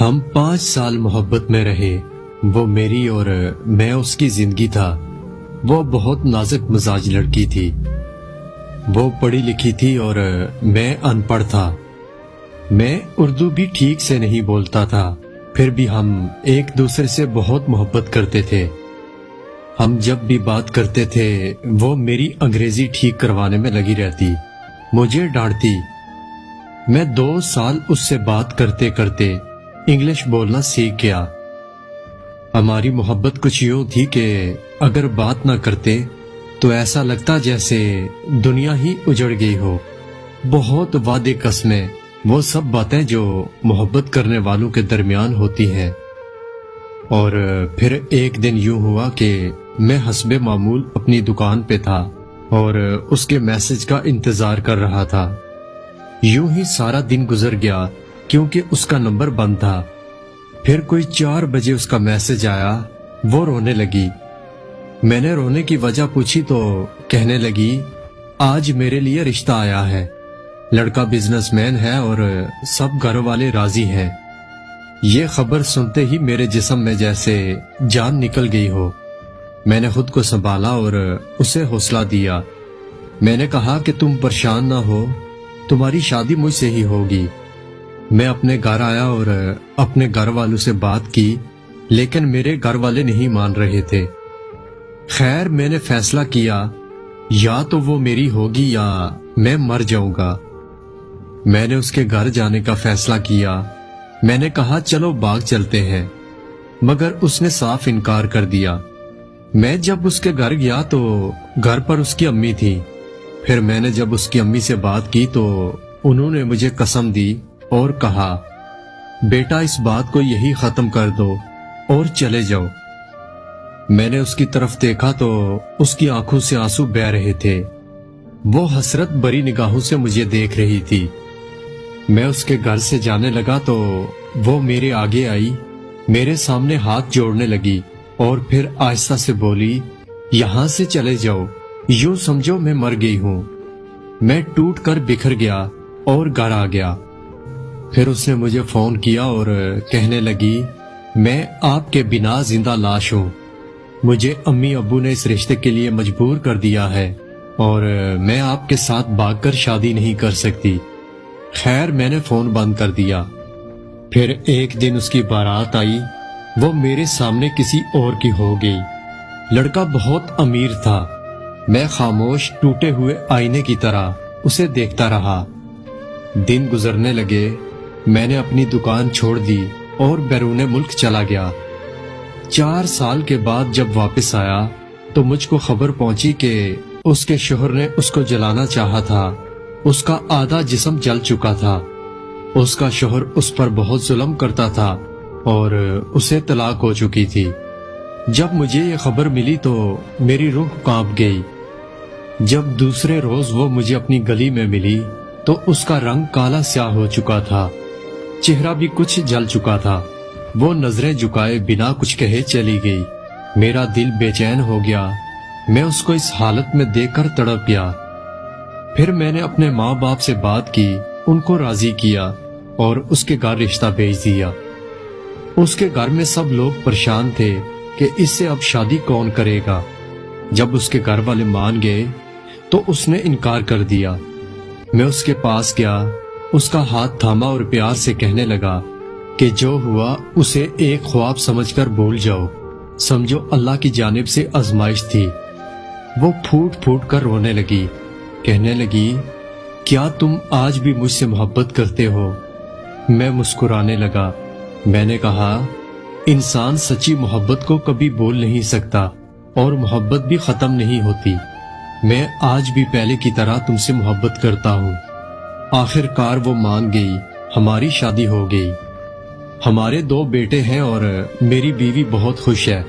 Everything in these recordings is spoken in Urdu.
ہم 5 سال محبت میں رہے. وہ میری اور میں اس کی زندگی تھا. وہ بہت نازک مزاج لڑکی تھی. وہ پڑھی لکھی تھی اور میں ان پڑھ تھا. میں اردو بھی ٹھیک سے نہیں بولتا تھا. پھر بھی ہم ایک دوسرے سے بہت محبت کرتے تھے. ہم جب بھی بات کرتے تھے وہ میری انگریزی ٹھیک کروانے میں لگی رہتی, مجھے ڈانٹتی. میں 2 سال اس سے بات کرتے کرتے انگلش بولنا سیکھ گیا. ہماری محبت کچھ یوں تھی کہ اگر بات نہ کرتے تو ایسا لگتا جیسے دنیا ہی اجڑ گئی ہو. بہت وعدے قسمیں, وہ سب باتیں جو محبت کرنے والوں کے درمیان ہوتی ہیں. اور پھر ایک دن یوں ہوا کہ میں حسب معمول اپنی دکان پہ تھا اور اس کے میسج کا انتظار کر رہا تھا. یوں ہی سارا دن گزر گیا کیونکہ اس کا نمبر بند تھا. پھر کوئی 4 بجے اس کا میسج آیا. وہ رونے لگی. میں نے رونے کی وجہ پوچھی تو کہنے لگی, آج میرے لیے رشتہ آیا ہے. لڑکا بزنس مین ہے اور سب گھر والے راضی ہیں. یہ خبر سنتے ہی میرے جسم میں جیسے جان نکل گئی ہو. میں نے خود کو سنبھالا اور اسے حوصلہ دیا. میں نے کہا کہ تم پریشان نہ ہو, تمہاری شادی مجھ سے ہی ہوگی. میں اپنے گھر آیا اور اپنے گھر والوں سے بات کی, لیکن میرے گھر والے نہیں مان رہے تھے. خیر میں نے فیصلہ کیا, یا تو وہ میری ہوگی یا میں مر جاؤں گا. میں نے اس کے گھر جانے کا فیصلہ کیا. میں نے کہا چلو باغ چلتے ہیں, مگر اس نے صاف انکار کر دیا. میں جب اس کے گھر گیا تو گھر پر اس کی امی تھی. پھر میں نے جب اس کی امی سے بات کی تو انہوں نے مجھے قسم دی اور کہا, بیٹا اس بات کو یہی ختم کر دو اور چلے جاؤ. میں نے اس کی طرف دیکھا تو اس کی آنکھوں سے آنسو بہہ رہے تھے. وہ حسرت بری نگاہوں سے مجھے دیکھ رہی تھی. میں اس کے گھر سے جانے لگا تو وہ میرے آگے آئی, میرے سامنے ہاتھ جوڑنے لگی اور پھر آہستہ سے بولی, یہاں سے چلے جاؤ, یوں سمجھو میں مر گئی ہوں. میں ٹوٹ کر بکھر گیا اور گھر آ گیا. پھر اس نے مجھے فون کیا اور کہنے لگی, میں آپ کے بنا زندہ لاش ہوں. مجھے امی ابو نے اس رشتے کے لیے مجبور کر دیا ہے اور میں آپ کے ساتھ بھاگ کر شادی نہیں کر سکتی. خیر میں نے فون بند کر دیا. پھر ایک دن اس کی بارات آئی. وہ میرے سامنے کسی اور کی ہو گئی. لڑکا بہت امیر تھا. میں خاموش ٹوٹے ہوئے آئینے کی طرح اسے دیکھتا رہا. دن گزرنے لگے. میں نے اپنی دکان چھوڑ دی اور بیرون ملک چلا گیا. 4 سال کے بعد جب واپس آیا تو مجھ کو خبر پہنچی کہ اس کے شوہر نے اس کو جلانا چاہا تھا. اس کا آدھا جسم جل چکا تھا. اس کا شوہر اس پر بہت ظلم کرتا تھا اور اسے طلاق ہو چکی تھی. جب مجھے یہ خبر ملی تو میری روح کانپ گئی. جب دوسرے روز وہ مجھے اپنی گلی میں ملی تو اس کا رنگ کالا سیاہ ہو چکا تھا. چہرہ بھی کچھ جل چکا تھا. وہ نظریں جھکائے بنا کچھ کہے چلی گئی. میرا دل بے چین ہو گیا. میں اس کو اس حالت میں دیکھ کر تڑپ گیا. پھر میں نے اپنے ماں باپ سے بات کی, ان کو راضی کیا اور اس کے گھر رشتہ بھیج دیا. اس کے گھر میں سب لوگ پریشان تھے کہ اس سے اب شادی کون کرے گا. جب اس کے گھر والے مان گئے تو اس نے انکار کر دیا. میں اس کے پاس گیا, اس کا ہاتھ تھاما اور پیار سے کہنے لگا کہ جو ہوا اسے ایک خواب سمجھ کر بھول جاؤ. سمجھو اللہ کی جانب سے آزمائش تھی. وہ پھوٹ پھوٹ کر رونے لگی. کہنے لگی, کیا تم آج بھی مجھ سے محبت کرتے ہو؟ میں مسکرانے لگا. میں نے کہا, انسان سچی محبت کو کبھی بھول نہیں سکتا اور محبت بھی ختم نہیں ہوتی. میں آج بھی پہلے کی طرح تم سے محبت کرتا ہوں. آخر کار وہ مان گئی. ہماری شادی ہو گئی. ہمارے 2 بیٹے ہیں اور میری بیوی بہت خوش ہے.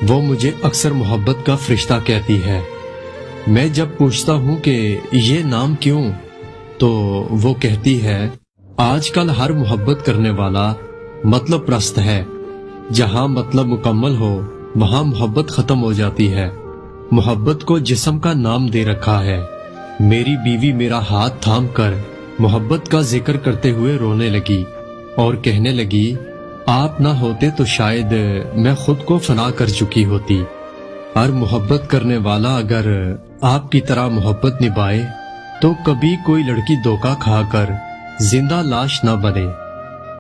وہ مجھے اکثر محبت کا فرشتہ کہتی ہے. میں جب پوچھتا ہوں کہ یہ نام کیوں تو وہ کہتی ہے, آج کل ہر محبت کرنے والا مطلب پرست ہے. جہاں مطلب مکمل ہو وہاں محبت ختم ہو جاتی ہے. محبت کو جسم کا نام دے رکھا ہے. میری بیوی میرا ہاتھ تھام کر محبت کا ذکر کرتے ہوئے رونے لگی اور کہنے لگی, آپ نہ ہوتے تو شاید میں خود کو فنا کر چکی ہوتی. ہر محبت کرنے والا اگر آپ کی طرح محبت نبھائے تو کبھی کوئی لڑکی دھوکہ کھا کر زندہ لاش نہ بنے.